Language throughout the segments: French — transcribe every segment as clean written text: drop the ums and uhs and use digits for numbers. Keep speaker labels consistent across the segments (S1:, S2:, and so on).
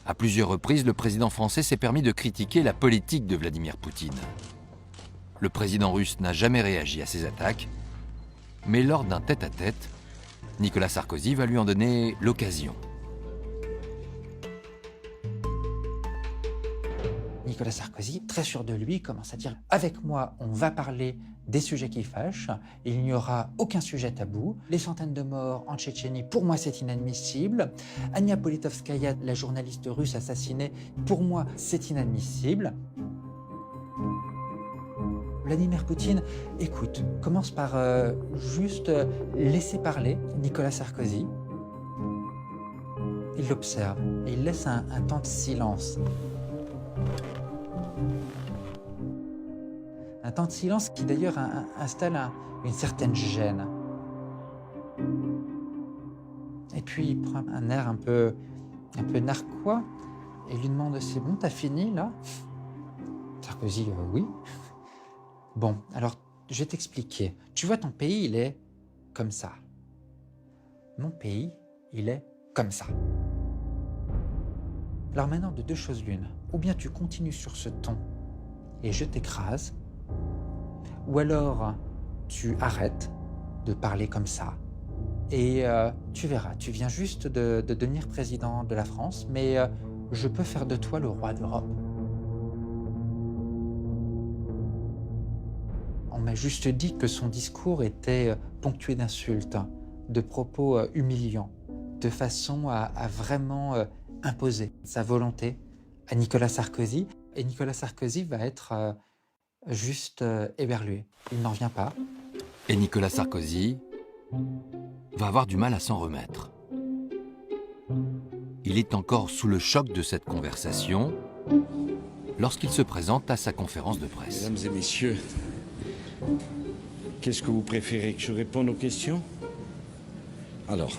S1: À plusieurs reprises, le président français s'est permis de critiquer la politique de Vladimir Poutine. Le président russe n'a jamais réagi à ces attaques, mais lors d'un tête-à-tête, Nicolas Sarkozy va lui en donner l'occasion.
S2: Nicolas Sarkozy, très sûr de lui, commence à dire « Avec moi, on va parler des sujets qui fâchent, il n'y aura aucun sujet tabou. Les centaines de morts en Tchétchénie, pour moi, c'est inadmissible. Ania Politkovskaya, la journaliste russe assassinée, pour moi, c'est inadmissible. » Vladimir Poutine, écoute, commence par juste laisser parler Nicolas Sarkozy. Il l'observe et il laisse un temps de silence. Un temps de silence qui d'ailleurs installe une certaine gêne. Et puis il prend un air un peu narquois et lui demande « C'est bon, t'as fini là ?» Sarkozy « Oui. » Bon, alors je vais t'expliquer. Tu vois, ton pays, il est comme ça. Mon pays, il est comme ça. Alors maintenant, de deux choses l'une. Ou bien tu continues sur ce ton et je t'écrase, ou alors tu arrêtes de parler comme ça et tu verras, tu viens juste de devenir président de la France, mais je peux faire de toi le roi d'Europe. On m'a juste dit que son discours était ponctué d'insultes, de propos humiliants, de façon à vraiment imposer sa volonté à Nicolas Sarkozy. Et Nicolas Sarkozy va être juste éberlué. Il n'en vient pas.
S1: Et Nicolas Sarkozy va avoir du mal à s'en remettre. Il est encore sous le choc de cette conversation lorsqu'il se présente à sa conférence de presse.
S3: Mesdames et messieurs, qu'est-ce que vous préférez, que je réponde aux questions? Alors,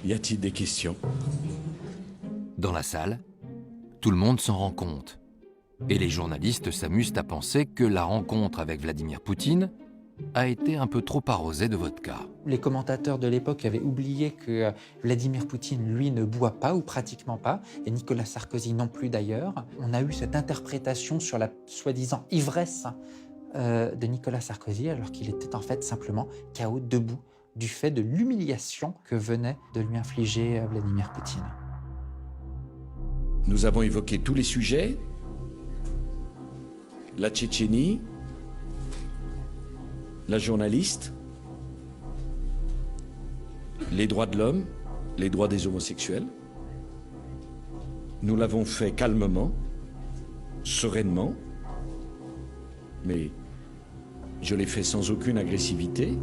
S3: y a-t-il des questions?
S1: Dans la salle, tout le monde s'en rend compte. Et les journalistes s'amusent à penser que la rencontre avec Vladimir Poutine a été un peu trop arrosée de vodka.
S2: Les commentateurs de l'époque avaient oublié que Vladimir Poutine, lui, ne boit pas ou pratiquement pas, et Nicolas Sarkozy non plus d'ailleurs. On a eu cette interprétation sur la soi-disant ivresse de Nicolas Sarkozy, alors qu'il était en fait simplement KO debout du fait de l'humiliation que venait de lui infliger Vladimir Poutine.
S3: Nous avons évoqué tous les sujets, la Tchétchénie, la journaliste, les droits de l'homme, les droits des homosexuels. Nous l'avons fait calmement, sereinement, mais je l'ai fait sans aucune agressivité.